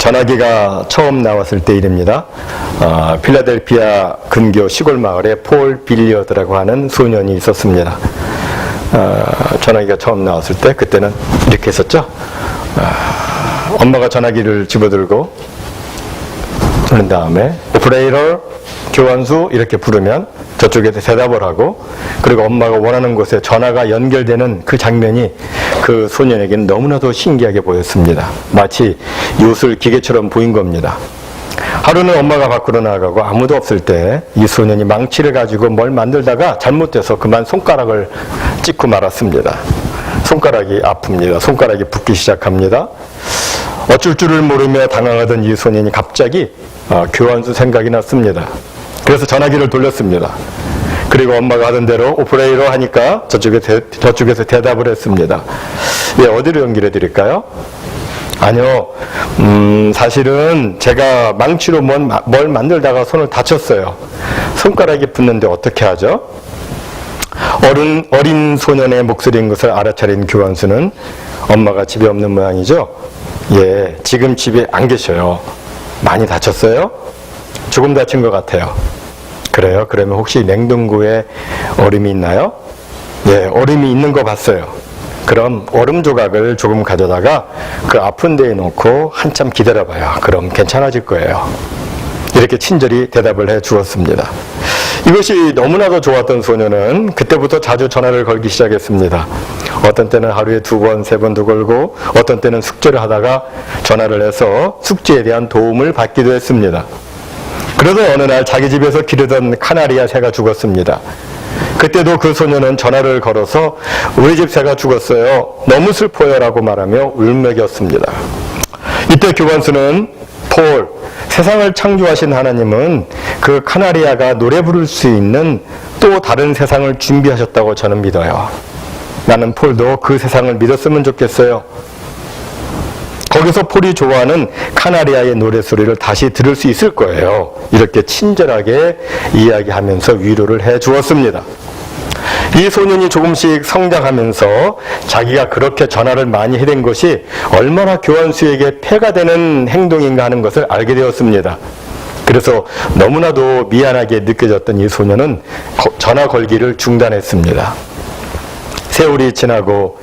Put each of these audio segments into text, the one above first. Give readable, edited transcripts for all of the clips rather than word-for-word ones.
전화기가 처음 나왔을 때 일입니다. 필라델피아 근교 시골 마을에 폴 빌리어드라고 하는 소년이 있었습니다. 전화기가 처음 나왔을 때 그때는 이렇게 했었죠. 엄마가 전화기를 집어들고 그런 다음에 오퍼레이터, 교환수 이렇게 부르면 저쪽에서 대답을 하고, 그리고 엄마가 원하는 곳에 전화가 연결되는 그 장면이 그 소년에게는 너무나도 신기하게 보였습니다. 마치 요술 기계처럼 보인 겁니다. 하루는 엄마가 밖으로 나가고 아무도 없을 때 이 소년이 망치를 가지고 뭘 만들다가 잘못돼서 그만 손가락을 찍고 말았습니다. 손가락이 아픕니다. 손가락이 붓기 시작합니다. 어쩔 줄을 모르며 당황하던 이 소년이 갑자기 교환수 생각이 났습니다. 그래서 전화기를 돌렸습니다. 그리고 엄마가 하던 대로 오퍼레이터 하니까 저쪽에서 대답을 했습니다. 예, 어디로 연결해 드릴까요? 아니요, 사실은 제가 망치로 뭘 만들다가 손을 다쳤어요. 손가락이 붓는데 어떻게 하죠? 어린 소년의 목소리인 것을 알아차린 교환수는 엄마가 집에 없는 모양이죠? 예, 지금 집에 안 계셔요. 많이 다쳤어요? 조금 다친 것 같아요. 그래요? 그러면 혹시 냉동고에 얼음이 있나요? 예, 얼음이 있는 거 봤어요. 그럼 얼음 조각을 조금 가져다가 그 아픈 데에 놓고 한참 기다려봐요. 그럼 괜찮아질 거예요. 이렇게 친절히 대답을 해 주었습니다. 이것이 너무나도 좋았던 소녀는 그때부터 자주 전화를 걸기 시작했습니다. 어떤 때는 하루에 2번, 3번도 걸고, 어떤 때는 숙제를 하다가 전화를 해서 숙제에 대한 도움을 받기도 했습니다. 그래서 어느 날 자기 집에서 기르던 카나리아 새가 죽었습니다. 그때도 그 소녀는 전화를 걸어서 우리 집 새가 죽었어요. 너무 슬퍼요 라고 말하며 울먹였습니다. 이때 교관수는 폴, 세상을 창조하신 하나님은 그 카나리아가 노래 부를 수 있는 또 다른 세상을 준비하셨다고 저는 믿어요. 나는 폴도 그 세상을 믿었으면 좋겠어요. 거기서 폴이 좋아하는 카나리아의 노래소리를 다시 들을 수 있을 거예요. 이렇게 친절하게 이야기하면서 위로를 해 주었습니다. 이 소년이 조금씩 성장하면서 자기가 그렇게 전화를 많이 해댄 것이 얼마나 교환수에게 폐가 되는 행동인가 하는 것을 알게 되었습니다. 그래서 너무나도 미안하게 느껴졌던 이 소년은 전화 걸기를 중단했습니다. 세월이 지나고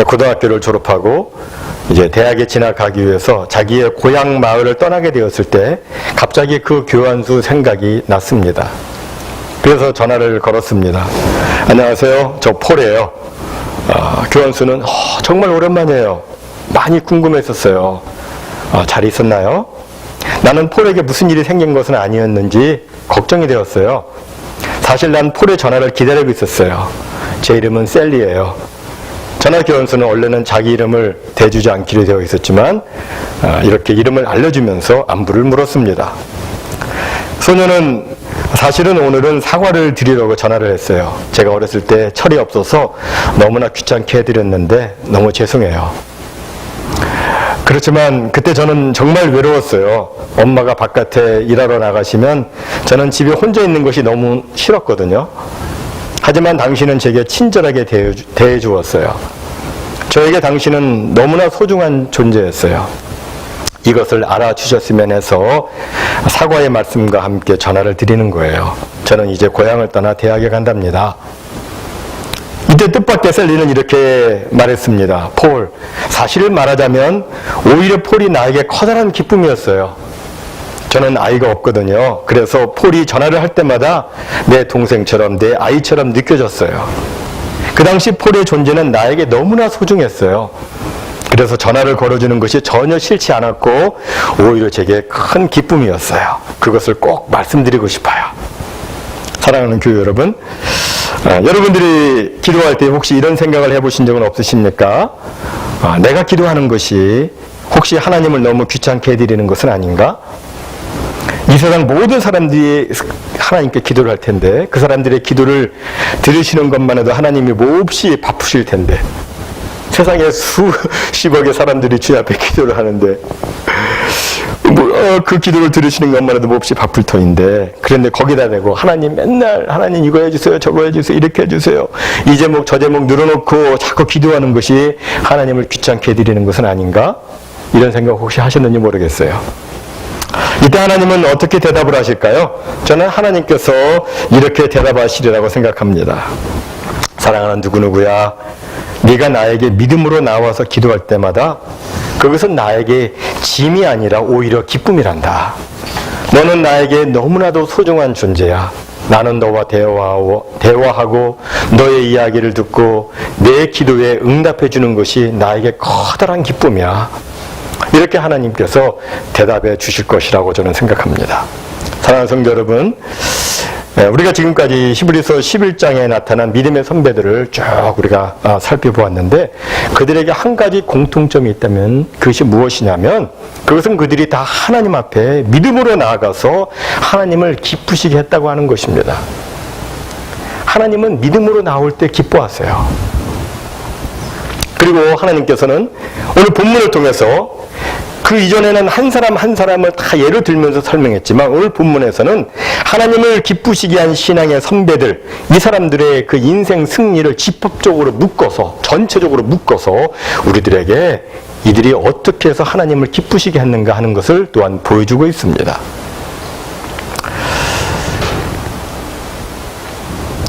고등학교를 졸업하고 이제 대학에 진학하기 위해서 자기의 고향 마을을 떠나게 되었을 때 갑자기 그 교환수 생각이 났습니다. 그래서 전화를 걸었습니다. 안녕하세요. 저 폴이에요. 교환수는 정말 오랜만이에요. 많이 궁금했었어요. 잘 있었나요? 나는 폴에게 무슨 일이 생긴 것은 아니었는지 걱정이 되었어요. 사실 난 폴의 전화를 기다리고 있었어요. 제 이름은 셀리예요. 전화 교환수는 원래는 자기 이름을 대주지 않기로 되어 있었지만 이렇게 이름을 알려주면서 안부를 물었습니다. 소녀는 사실은 오늘은 사과를 드리려고 전화를 했어요. 제가 어렸을 때 철이 없어서 너무나 귀찮게 해드렸는데 너무 죄송해요. 그렇지만 그때 저는 정말 외로웠어요. 엄마가 바깥에 일하러 나가시면 저는 집에 혼자 있는 것이 너무 싫었거든요. 하지만 당신은 제게 친절하게 대해 주었어요. 저에게 당신은 너무나 소중한 존재였어요. 이것을 알아주셨으면 해서 사과의 말씀과 함께 전화를 드리는 거예요. 저는 이제 고향을 떠나 대학에 간답니다. 이때 뜻밖의 셀리는 이렇게 말했습니다. 폴, 사실을 말하자면 오히려 폴이 나에게 커다란 기쁨이었어요. 저는 아이가 없거든요. 그래서 폴이 전화를 할 때마다 내 동생처럼 내 아이처럼 느껴졌어요. 그 당시 폴의 존재는 나에게 너무나 소중했어요. 그래서 전화를 걸어주는 것이 전혀 싫지 않았고 오히려 제게 큰 기쁨이었어요. 그것을 꼭 말씀드리고 싶어요. 사랑하는 교회 여러분, 여러분들이 기도할 때 혹시 이런 생각을 해보신 적은 없으십니까? 내가 기도하는 것이 혹시 하나님을 너무 귀찮게 해드리는 것은 아닌가? 이 세상 모든 사람들이 하나님께 기도를 할 텐데 그 사람들의 기도를 들으시는 것만 해도 하나님이 몹시 바쁘실 텐데 세상에 수십억의 사람들이 주님 앞에 기도를 하는데 그 기도를 들으시는 것만 해도 몹시 바쁠 터인데 그런데 거기다 대고 하나님 맨날 하나님 이거 해주세요 저거 해주세요 이렇게 해주세요 이 제목 저 제목 늘어놓고 자꾸 기도하는 것이 하나님을 귀찮게 해드리는 것은 아닌가? 이런 생각 혹시 하셨는지 모르겠어요. 이때 하나님은 어떻게 대답을 하실까요? 저는 하나님께서 이렇게 대답하시리라고 생각합니다. 사랑하는 누구누구야, 네가 나에게 믿음으로 나와서 기도할 때마다 그것은 나에게 짐이 아니라 오히려 기쁨이란다. 너는 나에게 너무나도 소중한 존재야. 나는 너와 대화하고 너의 이야기를 듣고 내 기도에 응답해 주는 것이 나에게 커다란 기쁨이야. 이렇게 하나님께서 대답해 주실 것이라고 저는 생각합니다. 사랑하는 성도 여러분, 우리가 지금까지 히브리서 11장에 나타난 믿음의 선배들을 쭉 우리가 살펴보았는데, 그들에게 한 가지 공통점이 있다면 그것이 무엇이냐면, 그것은 그들이 다 하나님 앞에 믿음으로 나아가서 하나님을 기쁘시게 했다고 하는 것입니다. 하나님은 믿음으로 나올 때 기뻐하세요. 그리고 하나님께서는 오늘 본문을 통해서 그 이전에는 한 사람 한 사람을 다 예를 들면서 설명했지만, 오늘 본문에서는 하나님을 기쁘시게 한 신앙의 선배들, 이 사람들의 그 인생 승리를 집합적으로 묶어서, 전체적으로 묶어서 우리들에게 이들이 어떻게 해서 하나님을 기쁘시게 했는가 하는 것을 또한 보여주고 있습니다.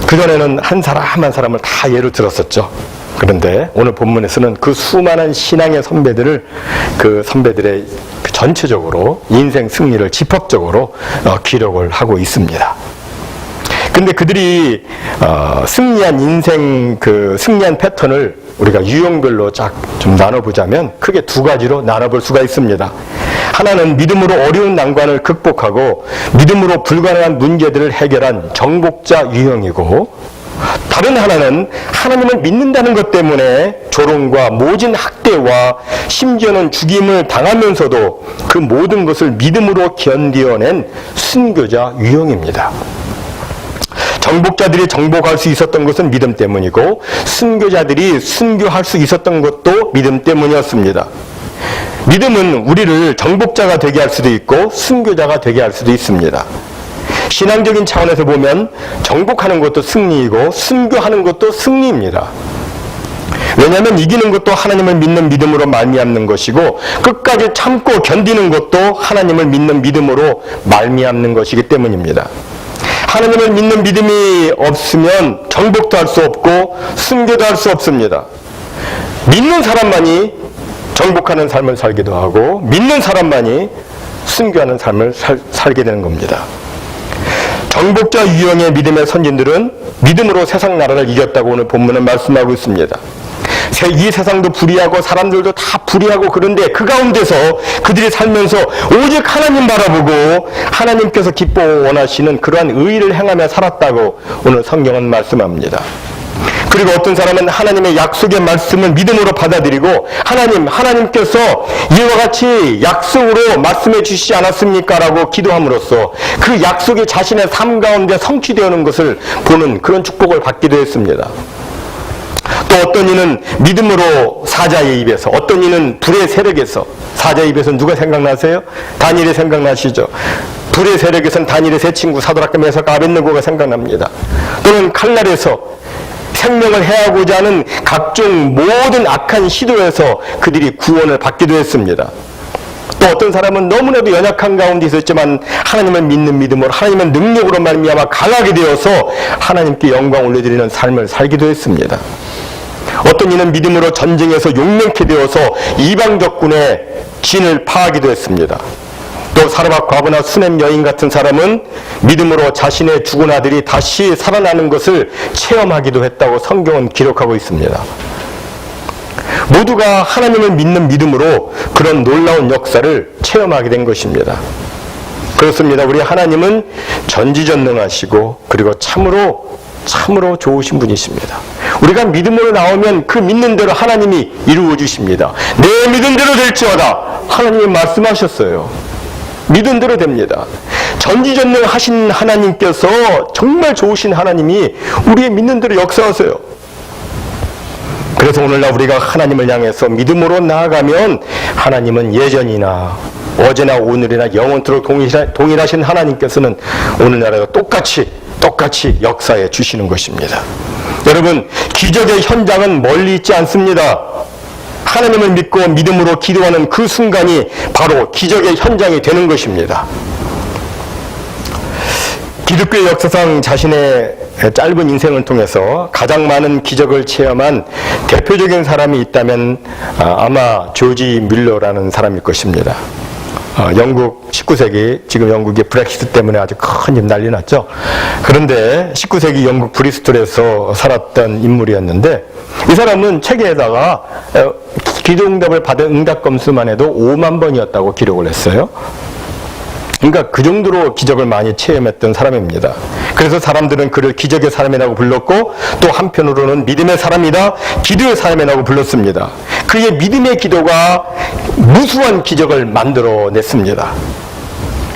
그전에는 한 사람 한 사람을 다 예를 들었었죠. 그런데 오늘 본문에서는 그 수많은 신앙의 선배들을, 그 선배들의 전체적으로 인생 승리를 집합적으로 기록을 하고 있습니다. 근데 그들이 승리한 인생, 그 승리한 패턴을 우리가 유형별로 쫙 좀 나눠보자면 크게 두 가지로 나눠볼 수가 있습니다. 하나는 믿음으로 어려운 난관을 극복하고 믿음으로 불가능한 문제들을 해결한 정복자 유형이고, 다른 하나는 하나님을 믿는다는 것 때문에 조롱과 모진 학대와 심지어는 죽임을 당하면서도 그 모든 것을 믿음으로 견디어낸 순교자 유형입니다. 정복자들이 정복할 수 있었던 것은 믿음 때문이고, 순교자들이 순교할 수 있었던 것도 믿음 때문이었습니다. 믿음은 우리를 정복자가 되게 할 수도 있고 순교자가 되게 할 수도 있습니다. 신앙적인 차원에서 보면 정복하는 것도 승리이고 순교하는 것도 승리입니다. 왜냐하면 이기는 것도 하나님을 믿는 믿음으로 말미암는 것이고, 끝까지 참고 견디는 것도 하나님을 믿는 믿음으로 말미암는 것이기 때문입니다. 하나님을 믿는 믿음이 없으면 정복도 할 수 없고 순교도 할 수 없습니다. 믿는 사람만이 정복하는 삶을 살기도 하고 믿는 사람만이 순교하는 삶을 살게 되는 겁니다. 정복자 유형의 믿음의 선진들은 믿음으로 세상 나라를 이겼다고 오늘 본문은 말씀하고 있습니다. 이 세상도 불의하고 사람들도 다 불의하고, 그런데 그 가운데서 그들이 살면서 오직 하나님 바라보고 하나님께서 기뻐 원하시는 그러한 의의를 행하며 살았다고 오늘 성경은 말씀합니다. 그리고 어떤 사람은 하나님의 약속의 말씀을 믿음으로 받아들이고, 하나님께서 이와 같이 약속으로 말씀해 주시지 않았습니까? 라고 기도함으로써 그 약속이 자신의 삶 가운데 성취되는 것을 보는 그런 축복을 받기도 했습니다. 또 어떤 이는 믿음으로 사자의 입에서, 어떤 이는 불의 세력에서, 사자의 입에서 누가 생각나세요? 다니엘이 생각나시죠? 불의 세력에서는 다니엘의 세 친구 사드락과 메삭과 아벳느고가 생각납니다. 또는 칼날에서 생명을 해하고자 하는 각종 모든 악한 시도에서 그들이 구원을 받기도 했습니다. 또 어떤 사람은 너무나도 연약한 가운데 있었지만 하나님을 믿는 믿음으로, 하나님의 능력으로 말미암아 강하게 되어서 하나님께 영광 올려드리는 삶을 살기도 했습니다. 어떤 이는 믿음으로 전쟁에서 용맹케 되어서 이방 적군의 진을 파하기도 했습니다. 또 사르밧 과부나 수넴 여인 같은 사람은 믿음으로 자신의 죽은 아들이 다시 살아나는 것을 체험하기도 했다고 성경은 기록하고 있습니다. 모두가 하나님을 믿는 믿음으로 그런 놀라운 역사를 체험하게 된 것입니다. 그렇습니다. 우리 하나님은 전지전능하시고 그리고 참으로 좋으신 분이십니다. 우리가 믿음으로 나오면 그 믿는 대로 하나님이 이루어 주십니다. 내 믿은 대로 될지어다 하나님이 말씀하셨어요. 믿은 대로 됩니다. 전지전능하신 하나님께서, 정말 좋으신 하나님이 우리의 믿는 대로 역사하세요. 그래서 오늘날 우리가 하나님을 향해서 믿음으로 나아가면 하나님은 예전이나 어제나 오늘이나 영원토록 동일하신 하나님께서는 오늘날에도 똑같이 역사해 주시는 것입니다. 여러분, 기적의 현장은 멀리 있지 않습니다. 하나님을 믿고 믿음으로 기도하는 그 순간이 바로 기적의 현장이 되는 것입니다. 기독교의 역사상 자신의 짧은 인생을 통해서 가장 많은 기적을 체험한 대표적인 사람이 있다면 아마 조지 뮬러라는 사람일 것입니다. 영국 19세기, 지금 영국이 브렉시트 때문에 아주 큰 난리 났죠. 그런데 19세기 영국 브리스톨에서 살았던 인물이었는데, 이 사람은 책에다가 기도 응답을 받은 응답 건수만 해도 5만 번이었다고 기록을 했어요. 그러니까 그 정도로 기적을 많이 체험했던 사람입니다. 그래서 사람들은 그를 기적의 사람이라고 불렀고, 또 한편으로는 믿음의 사람이다, 기도의 사람이라고 불렀습니다. 그의 믿음의 기도가 무수한 기적을 만들어냈습니다.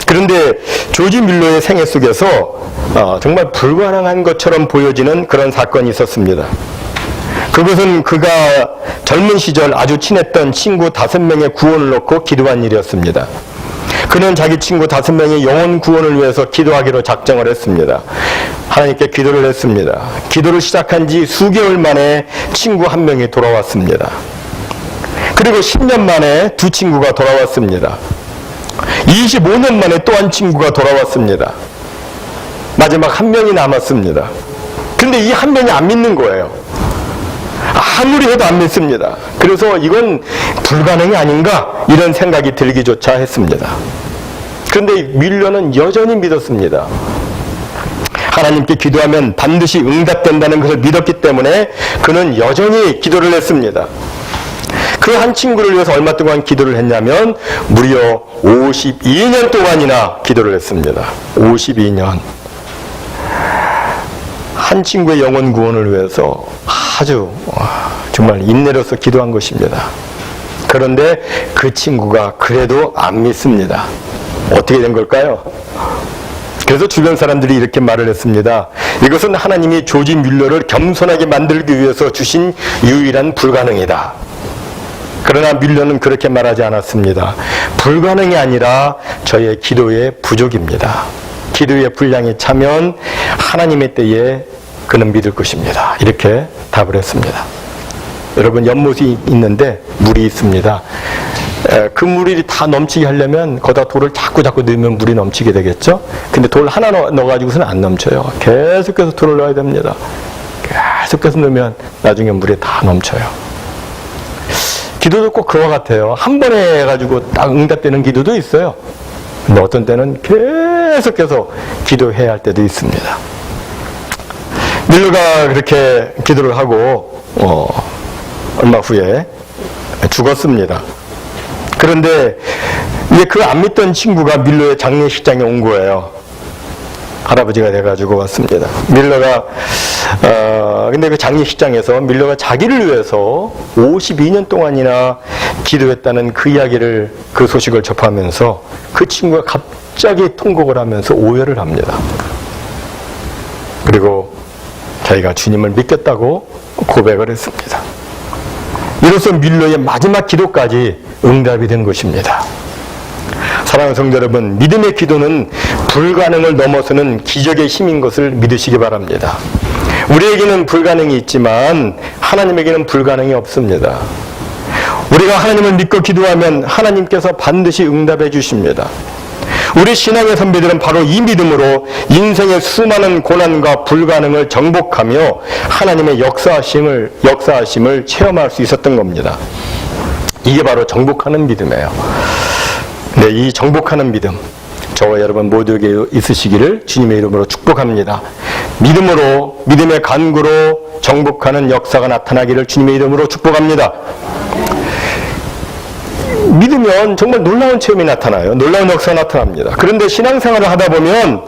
그런데 조지 뮬러의 생애 속에서 정말 불가능한 것처럼 보여지는 그런 사건이 있었습니다. 그것은 그가 젊은 시절 아주 친했던 친구 5명의 구원을 놓고 기도한 일이었습니다. 그는 자기 친구 5명의 영혼 구원을 위해서 기도하기로 작정을 했습니다. 하나님께 기도를 했습니다. 기도를 시작한 지 수개월 만에 친구 1명이 돌아왔습니다. 그리고 10년 만에 2 친구가 돌아왔습니다. 25년 만에 또 한 친구가 돌아왔습니다. 마지막 1명이 남았습니다. 근데 이 1명이 안 믿는 거예요. 아무리 해도 안 믿습니다. 그래서 이건 불가능이 아닌가, 이런 생각이 들기조차 했습니다. 그런데 뮬러는 여전히 믿었습니다. 하나님께 기도하면 반드시 응답된다는 것을 믿었기 때문에 그는 여전히 기도를 했습니다. 그 한 친구를 위해서 얼마 동안 기도를 했냐면 무려 52년 동안이나 기도를 했습니다. 52년. 한 친구의 영혼 구원을 위해서 아주 정말 인내로서 기도한 것입니다. 그런데 그 친구가 그래도 안 믿습니다. 어떻게 된 걸까요? 그래서 주변 사람들이 이렇게 말을 했습니다. 이것은 하나님이 조지 뮬러를 겸손하게 만들기 위해서 주신 유일한 불가능이다. 그러나 뮬러는 그렇게 말하지 않았습니다. 불가능이 아니라 저의 기도의 부족입니다. 기도의 분량이 차면 하나님의 때에 그는 믿을 것입니다. 이렇게 답을 했습니다. 여러분, 연못이 있는데 물이 있습니다. 그 물이 다 넘치게 하려면 거기다 돌을 자꾸 넣으면 물이 넘치게 되겠죠? 근데 돌 하나 넣어가지고서는 안 넘쳐요. 계속해서 돌을 넣어야 됩니다. 계속해서 넣으면 나중에 물이 다 넘쳐요. 기도도 꼭 그와 같아요. 한 번에 해가지고 딱 응답되는 기도도 있어요. 근데 어떤 때는 계속해서 기도해야 할 때도 있습니다. 뮬러가 그렇게 기도를 하고 얼마 후에 죽었습니다. 그런데 이제 그 안 믿던 친구가 뮬러의 장례식장에 온 거예요. 할아버지가 돼가지고 왔습니다. 뮬러가 근데 그 장례식장에서 뮬러가 자기를 위해서 52년 동안이나 기도했다는 그 이야기를, 그 소식을 접하면서 그 친구가 갑자기 통곡을 하면서 오열을 합니다. 그리고 자기가 주님을 믿겠다고 고백을 했습니다. 이로써 뮬러의 마지막 기도까지 응답이 된 것입니다. 사랑하는 성도 여러분, 믿음의 기도는 불가능을 넘어서는 기적의 힘인 것을 믿으시기 바랍니다. 우리에게는 불가능이 있지만 하나님에게는 불가능이 없습니다. 우리가 하나님을 믿고 기도하면 하나님께서 반드시 응답해 주십니다. 우리 신앙의 선배들은 바로 이 믿음으로 인생의 수많은 고난과 불가능을 정복하며 하나님의 역사하심을 체험할 수 있었던 겁니다. 이게 바로 정복하는 믿음이에요. 네, 이 정복하는 믿음, 저와 여러분 모두에게 있으시기를 주님의 이름으로 축복합니다. 믿음으로, 믿음의 간구로 정복하는 역사가 나타나기를 주님의 이름으로 축복합니다. 믿으면 정말 놀라운 체험이 나타나요. 놀라운 역사가 나타납니다. 그런데 신앙생활을 하다 보면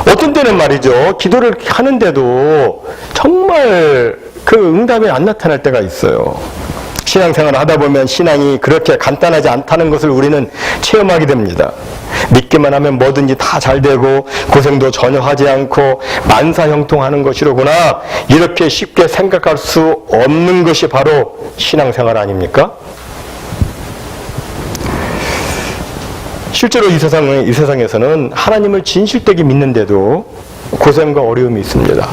어떤 때는 말이죠, 기도를 하는데도 정말 그 응답이 안 나타날 때가 있어요. 신앙생활을 하다 보면 신앙이 그렇게 간단하지 않다는 것을 우리는 체험하게 됩니다. 믿기만 하면 뭐든지 다 잘 되고 고생도 전혀 하지 않고 만사형통하는 것이로구나, 이렇게 쉽게 생각할 수 없는 것이 바로 신앙생활 아닙니까? 실제로 이 세상에서는 하나님을 진실되게 믿는데도 고생과 어려움이 있습니다.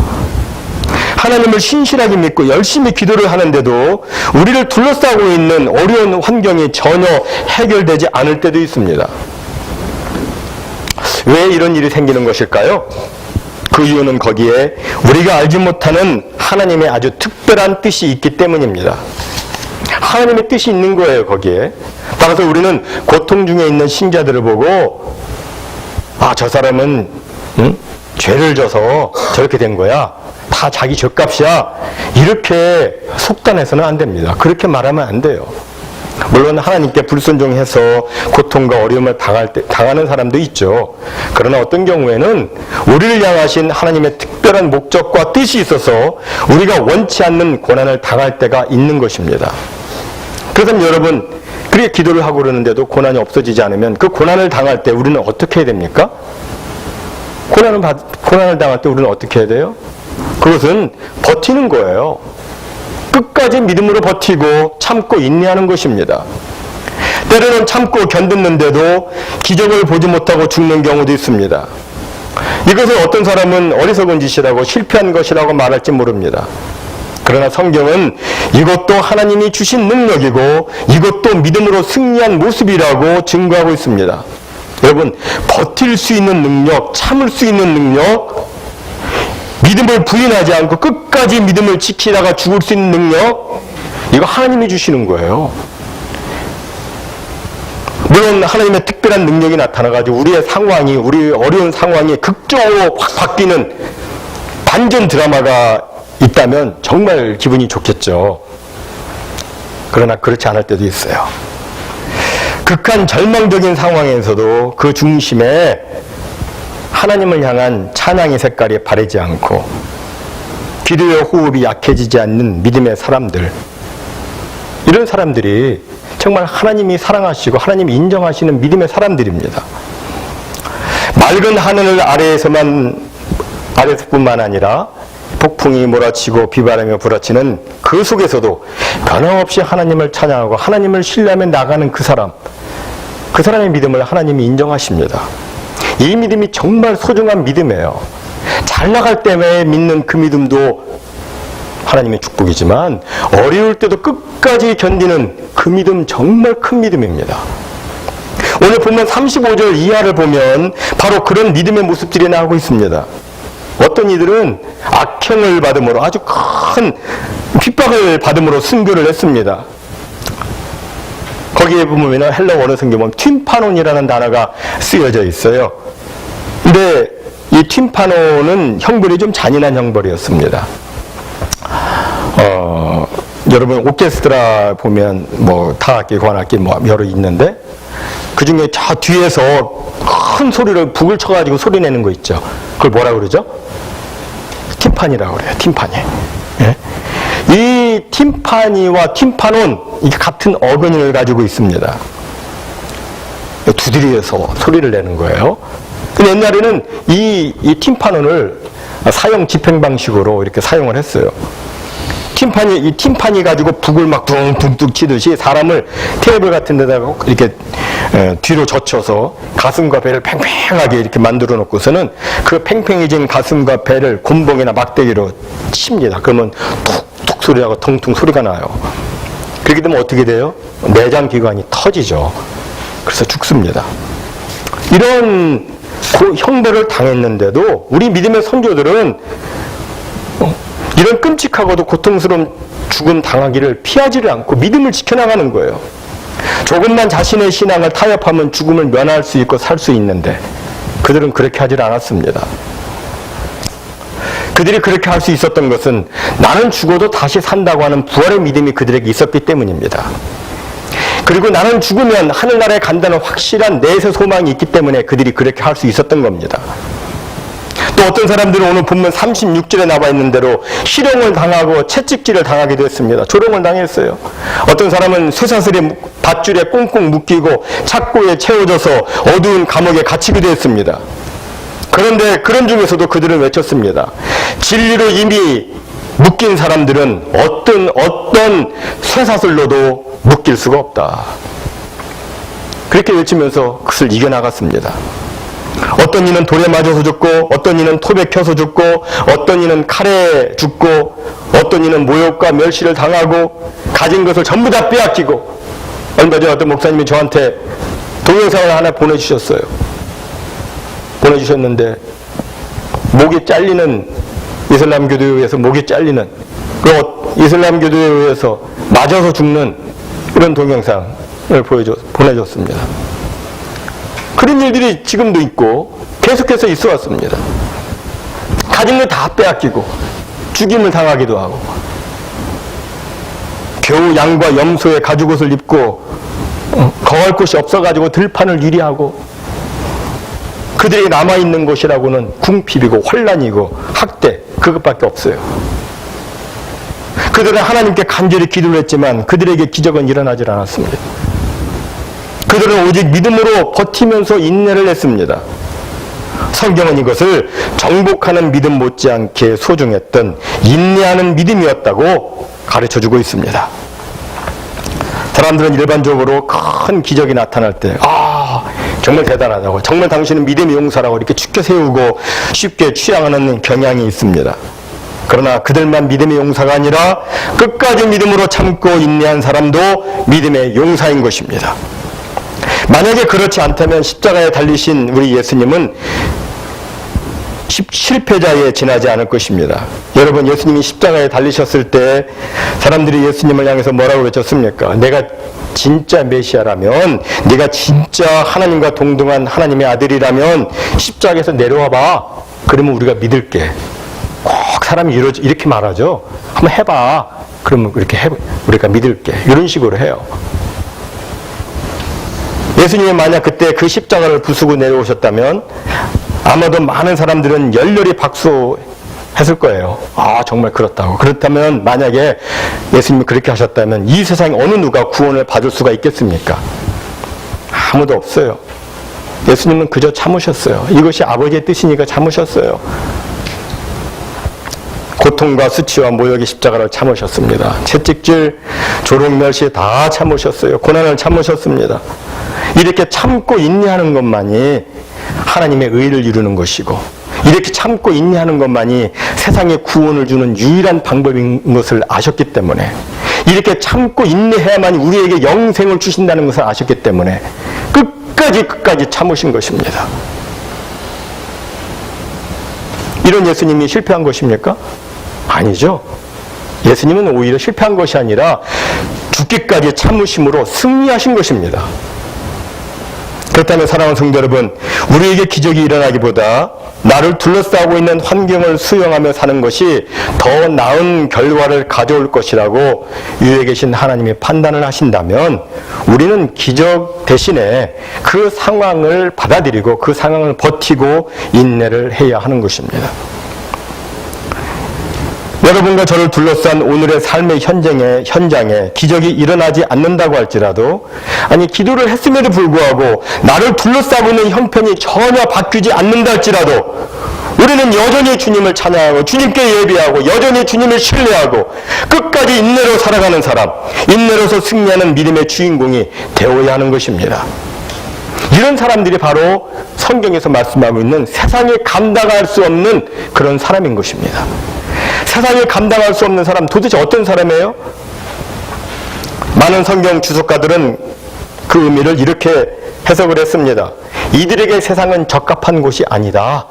하나님을 신실하게 믿고 열심히 기도를 하는데도 우리를 둘러싸고 있는 어려운 환경이 전혀 해결되지 않을 때도 있습니다. 왜 이런 일이 생기는 것일까요? 그 이유는 거기에 우리가 알지 못하는 하나님의 아주 특별한 뜻이 있기 때문입니다. 하나님의 뜻이 있는 거예요, 거기에. 따라서 우리는 고통 중에 있는 신자들을 보고 저 사람은 죄를 져서 저렇게 된 거야. 다 자기 죄값이야. 이렇게 속단해서는 안 됩니다. 그렇게 말하면 안 돼요. 물론 하나님께 불순종해서 고통과 어려움을 당하는 사람도 있죠. 그러나 어떤 경우에는 우리를 향하신 하나님의 특별한 목적과 뜻이 있어서 우리가 원치 않는 고난을 당할 때가 있는 것입니다. 그래서 여러분, 그렇게 기도를 하고 그러는데도 고난이 없어지지 않으면 그 고난을 당할 때 우리는 어떻게 해야 됩니까? 고난을 당할 때 우리는 어떻게 해야 돼요? 그것은 버티는 거예요. 끝까지 믿음으로 버티고 참고 인내하는 것입니다. 때로는 참고 견뎠는데도 기적을 보지 못하고 죽는 경우도 있습니다. 이것을 어떤 사람은 어리석은 짓이라고 실패한 것이라고 말할지 모릅니다. 그러나 성경은 이것도 하나님이 주신 능력이고 이것도 믿음으로 승리한 모습이라고 증거하고 있습니다. 여러분, 버틸 수 있는 능력, 참을 수 있는 능력, 믿음을 부인하지 않고 끝까지 믿음을 지키다가 죽을 수 있는 능력, 이거 하나님이 주시는 거예요. 물론 하나님의 특별한 능력이 나타나가지고 우리의 상황이, 우리 어려운 상황이 극적으로 확 바뀌는 반전 드라마가 있다면 정말 기분이 좋겠죠. 그러나 그렇지 않을 때도 있어요. 극한 절망적인 상황에서도 그 중심에 하나님을 향한 찬양의 색깔이 바래지 않고 기도의 호흡이 약해지지 않는 믿음의 사람들, 이런 사람들이 정말 하나님이 사랑하시고 하나님이 인정하시는 믿음의 사람들입니다. 맑은 하늘 아래에서뿐만 아니라 폭풍이 몰아치고 비바람이 불어치는 그 속에서도 변함없이 하나님을 찬양하고 하나님을 신뢰하며 나가는 그 사람의 믿음을 하나님이 인정하십니다. 이 믿음이 정말 소중한 믿음이에요. 잘 나갈 때에 믿는 그 믿음도 하나님의 축복이지만 어려울 때도 끝까지 견디는 그 믿음, 정말 큰 믿음입니다. 오늘 보면 35절 이하를 보면 바로 그런 믿음의 모습들이 나오고 있습니다. 어떤 이들은 악행을 받음으로, 아주 큰 핍박을 받음으로 순교를 했습니다. 거기에 보면 헬라 원어 성경에 보면 튠파논이라는 단어가 쓰여져 있어요. 근데 이 튠파논은 형벌이 좀 잔인한 형벌이었습니다. 여러분 오케스트라 보면 뭐 타악기, 관악기 뭐 여러 있는데 그 중에 저 뒤에서 큰 소리를 북을 쳐가지고 소리 내는 거 있죠. 그걸 뭐라 그러죠? 팀파니라고 그래요. 팀파니. 예? 이 팀파니와 팀파논, 이게 같은 어근을 가지고 있습니다. 두드리에서 소리를 내는 거예요. 근데 옛날에는 이 팀파논을 사형 집행 방식으로 이렇게 사용을 했어요. 이 팀파니 가지고 북을 막 둥둥둥 치듯이 사람을 테이블 같은 데다가 이렇게 뒤로 젖혀서 가슴과 배를 팽팽하게 이렇게 만들어 놓고서는 그 팽팽해진 가슴과 배를 곤봉이나 막대기로 칩니다. 그러면 툭툭 소리하고 퉁퉁 소리가 나요. 그렇게 되면 어떻게 돼요? 내장기관이 터지죠. 그래서 죽습니다. 이런 형벌을 당했는데도 우리 믿음의 선조들은 이런 끔찍하고도 고통스러운 죽음 당하기를 피하지를 않고 믿음을 지켜나가는 거예요. 조금만 자신의 신앙을 타협하면 죽음을 면할 수 있고 살 수 있는데 그들은 그렇게 하질 않았습니다. 그들이 그렇게 할 수 있었던 것은 나는 죽어도 다시 산다고 하는 부활의 믿음이 그들에게 있었기 때문입니다. 그리고 나는 죽으면 하늘나라에 간다는 확실한 내세 소망이 있기 때문에 그들이 그렇게 할 수 있었던 겁니다. 또 어떤 사람들은 오늘 본문 36절에 나와 있는 대로 실형을 당하고 채찍질을 당하기도 했습니다. 조롱을 당했어요. 어떤 사람은 쇠사슬의 밧줄에 꽁꽁 묶이고 착고에 채워져서 어두운 감옥에 갇히기도 했습니다. 그런데 그런 중에서도 그들은 외쳤습니다. 진리로 이미 묶인 사람들은 어떤 쇠사슬로도 묶일 수가 없다. 그렇게 외치면서 그것을 이겨나갔습니다. 어떤 이는 돌에 맞아서 죽고, 어떤 이는 톱에 켜서 죽고, 어떤 이는 칼에 죽고, 어떤 이는 모욕과 멸시를 당하고, 가진 것을 전부 다 빼앗기고. 얼마 전에 어떤 목사님이 저한테 동영상을 하나 보내주셨어요. 보내주셨는데 목이 잘리는, 이슬람 교도에 의해서 목이 잘리는, 그 이슬람 교도에 의해서 맞아서 죽는 이런 동영상을 보내줬습니다. 그런 일들이 지금도 있고 계속해서 있어 왔습니다. 가진 걸 다 빼앗기고 죽임을 당하기도 하고, 겨우 양과 염소의 가죽옷을 입고 거할 곳이 없어가지고 들판을 유리하고, 그들이 남아있는 곳이라고는 궁핍이고 혼란이고 학대, 그것밖에 없어요. 그들은 하나님께 간절히 기도를 했지만 그들에게 기적은 일어나질 않았습니다. 그들은 오직 믿음으로 버티면서 인내를 했습니다. 성경은 이것을 정복하는 믿음 못지않게 소중했던 인내하는 믿음이었다고 가르쳐주고 있습니다. 사람들은 일반적으로 큰 기적이 나타날 때 정말 대단하다고, 정말 당신은 믿음의 용사라고 이렇게 축켜 세우고 쉽게 취향하는 경향이 있습니다. 그러나 그들만 믿음의 용사가 아니라 끝까지 믿음으로 참고 인내한 사람도 믿음의 용사인 것입니다. 만약에 그렇지 않다면 십자가에 달리신 우리 예수님은 실패자에 지나지 않을 것입니다. 여러분, 예수님이 십자가에 달리셨을 때 사람들이 예수님을 향해서 뭐라고 외쳤습니까? 내가 진짜 메시아라면, 네가 진짜 하나님과 동등한 하나님의 아들이라면 십자가에서 내려와봐. 그러면 우리가 믿을게. 꼭 사람이 이렇게 말하죠. 한번 해봐. 그러면 우리가 믿을게. 이런 식으로 해요. 예수님이 만약 그때 그 십자가를 부수고 내려오셨다면 아마도 많은 사람들은 열렬히 박수했을 거예요. 정말 그렇다고. 그렇다면 만약에 예수님이 그렇게 하셨다면 이 세상에 어느 누가 구원을 받을 수가 있겠습니까? 아무도 없어요. 예수님은 그저 참으셨어요. 이것이 아버지의 뜻이니까 참으셨어요. 고통과 수치와 모욕의 십자가를 참으셨습니다. 채찍질, 조롱, 멸시 다 참으셨어요. 고난을 참으셨습니다. 이렇게 참고 인내하는 것만이 하나님의 의를 이루는 것이고, 이렇게 참고 인내하는 것만이 세상에 구원을 주는 유일한 방법인 것을 아셨기 때문에, 이렇게 참고 인내해야만 우리에게 영생을 주신다는 것을 아셨기 때문에 끝까지 참으신 것입니다. 이런 예수님이 실패한 것입니까? 아니죠. 예수님은 오히려 실패한 것이 아니라 죽기까지 참으심으로 승리하신 것입니다. 그렇다면 사랑하는 성도 여러분, 우리에게 기적이 일어나기보다 나를 둘러싸고 있는 환경을 수용하며 사는 것이 더 나은 결과를 가져올 것이라고 위에 계신 하나님이 판단을 하신다면 우리는 기적 대신에 그 상황을 받아들이고 그 상황을 버티고 인내를 해야 하는 것입니다. 여러분과 저를 둘러싼 오늘의 삶의 현장에 기적이 일어나지 않는다고 할지라도, 아니 기도를 했음에도 불구하고 나를 둘러싸고 있는 형편이 전혀 바뀌지 않는다 할지라도 우리는 여전히 주님을 찬양하고 주님께 예배하고 여전히 주님을 신뢰하고 끝까지 인내로 살아가는 사람, 인내로서 승리하는 믿음의 주인공이 되어야 하는 것입니다. 이런 사람들이 바로 성경에서 말씀하고 있는 세상에 감당할 수 없는 그런 사람인 것입니다. 세상에 감당할 수 없는 사람, 도대체 어떤 사람이에요? 많은 성경 주석가들은 그 의미를 이렇게 해석을 했습니다. 이들에게 세상은 적합한 곳이 아니다.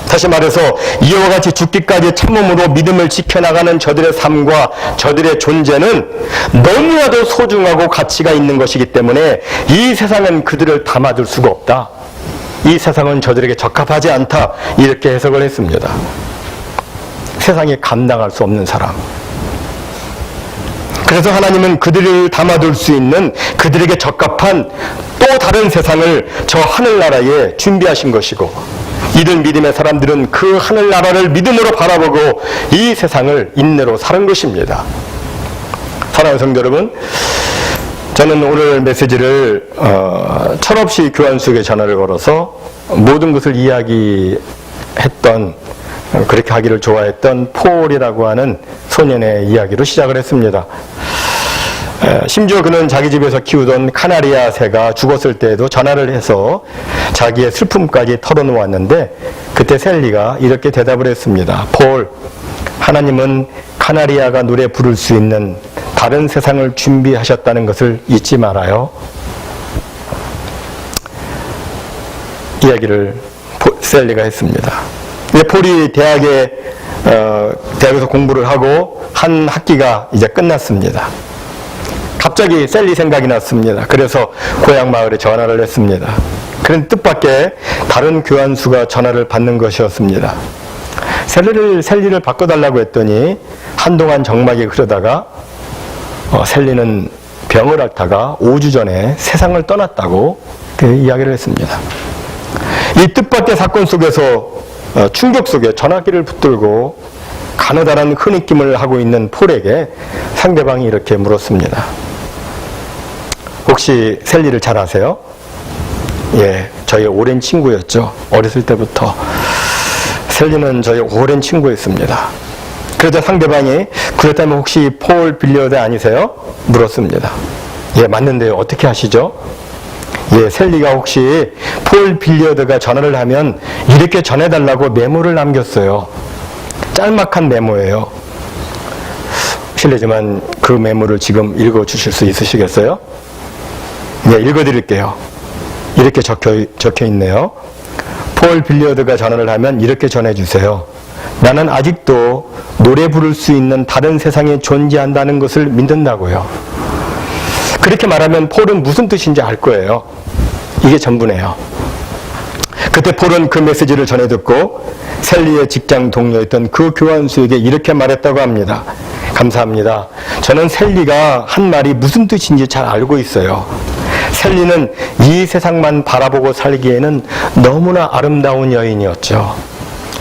다시 말해서 이와 같이 죽기까지 참음으로 믿음을 지켜나가는 저들의 삶과 저들의 존재는 너무나도 소중하고 가치가 있는 것이기 때문에 이 세상은 그들을 담아둘 수가 없다. 이 세상은 저들에게 적합하지 않다. 이렇게 해석을 했습니다. 세상에 감당할 수 없는 사람. 그래서 하나님은 그들을 담아둘 수 있는 그들에게 적합한 또 다른 세상을 저 하늘나라에 준비하신 것이고, 이들 믿음의 사람들은 그 하늘나라를 믿음으로 바라보고 이 세상을 인내로 사는 것입니다. 사랑하는 성도 여러분, 저는 오늘 메시지를 철없이 교환 속에 전화를 걸어서 모든 것을 이야기했던, 그렇게 하기를 좋아했던 폴이라고 하는 소년의 이야기로 시작을 했습니다. 심지어 그는 자기 집에서 키우던 카나리아 새가 죽었을 때에도 전화를 해서 자기의 슬픔까지 털어놓았는데 그때 셀리가 이렇게 대답을 했습니다. 폴, 하나님은 카나리아가 노래 부를 수 있는 다른 세상을 준비하셨다는 것을 잊지 말아요. 이야기를 셀리가 했습니다. 폴이 대학에서 공부를 하고 한 학기가 이제 끝났습니다. 갑자기 셀리 생각이 났습니다. 그래서 고향 마을에 전화를 했습니다. 그런 뜻밖의 다른 교환수가 전화를 받는 것이었습니다. 셀리를 바꿔달라고 했더니 한동안 정막이 흐르다가 셀리는 병을 앓다가 5주 전에 세상을 떠났다고 그 이야기를 했습니다. 이 뜻밖의 사건 속에서 충격 속에 전화기를 붙들고 가느다란 흐느낌을 하고 있는 폴에게 상대방이 이렇게 물었습니다. 혹시 셀리를 잘 아세요? 예, 저희 오랜 친구였죠. 어렸을 때부터. 셀리는 저희 오랜 친구였습니다. 그러자 상대방이 그렇다면 혹시 폴 빌리어드 아니세요? 물었습니다. 예, 맞는데요. 어떻게 아시죠? 예, 셀리가 혹시 폴 빌리어드가 전화를 하면 이렇게 전해달라고 메모를 남겼어요. 짤막한 메모예요. 실례지만 그 메모를 지금 읽어주실 수 있으시겠어요? 네, 읽어드릴게요. 이렇게 적혀 있네요. 폴 빌리어드가 전화를 하면 이렇게 전해주세요. 나는 아직도 노래 부를 수 있는 다른 세상에 존재한다는 것을 믿는다고요. 그렇게 말하면 폴은 무슨 뜻인지 알 거예요. 이게 전부네요. 그때 폴은 그 메시지를 전해 듣고 셀리의 직장 동료였던 그 교환수에게 이렇게 말했다고 합니다. 감사합니다. 저는 셀리가 한 말이 무슨 뜻인지 잘 알고 있어요. 셀리는 이 세상만 바라보고 살기에는 너무나 아름다운 여인이었죠.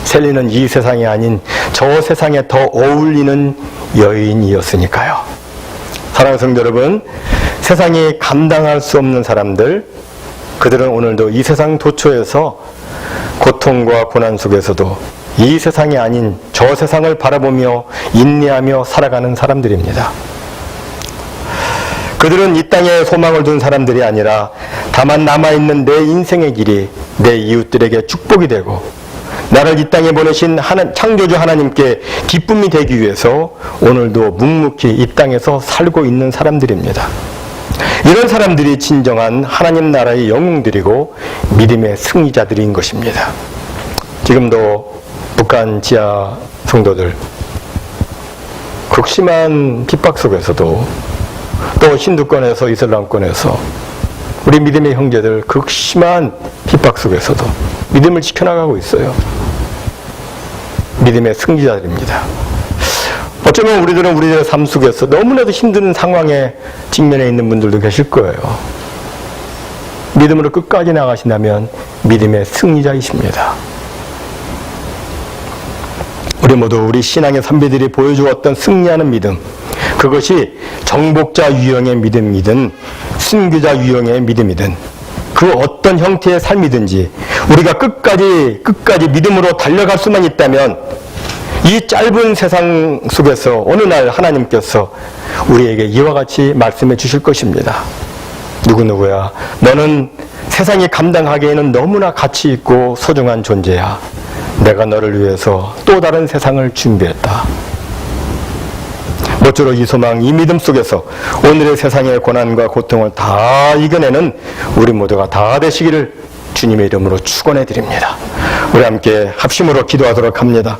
셀리는 이 세상이 아닌 저 세상에 더 어울리는 여인이었으니까요. 사랑하는 성도 여러분, 세상이 감당할 수 없는 사람들, 그들은 오늘도 이 세상 도처에서 고통과 고난 속에서도 이 세상이 아닌 저 세상을 바라보며 인내하며 살아가는 사람들입니다. 그들은 이 땅에 소망을 둔 사람들이 아니라 다만 남아있는 내 인생의 길이 내 이웃들에게 축복이 되고 나를 이 땅에 보내신 창조주 하나님께 기쁨이 되기 위해서 오늘도 묵묵히 이 땅에서 살고 있는 사람들입니다. 이런 사람들이 진정한 하나님 나라의 영웅들이고 믿음의 승리자들인 것입니다. 지금도 북한 지하 성도들 극심한 핍박 속에서도 또 힌두권에서 이슬람권에서 우리 믿음의 형제들 극심한 핍박 속에서도 믿음을 지켜나가고 있어요. 믿음의 승리자들입니다. 어쩌면 우리들은 우리들의 삶 속에서 너무나도 힘든 상황에 직면해 있는 분들도 계실 거예요. 믿음으로 끝까지 나가신다면 믿음의 승리자이십니다. 우리 모두 우리 신앙의 선배들이 보여주었던 승리하는 믿음, 그것이 정복자 유형의 믿음이든 순교자 유형의 믿음이든 그 어떤 형태의 삶이든지 우리가 끝까지 믿음으로 달려갈 수만 있다면 이 짧은 세상 속에서 어느 날 하나님께서 우리에게 이와 같이 말씀해 주실 것입니다. 누구누구야, 너는 세상이 감당하기에는 너무나 가치 있고 소중한 존재야. 내가 너를 위해서 또 다른 세상을 준비했다. 모쪼록 이 소망, 이 믿음 속에서 오늘의 세상의 고난과 고통을 다 이겨내는 우리 모두가 다 되시기를 주님의 이름으로 축원해 드립니다. 우리 함께 합심으로 기도하도록 합니다.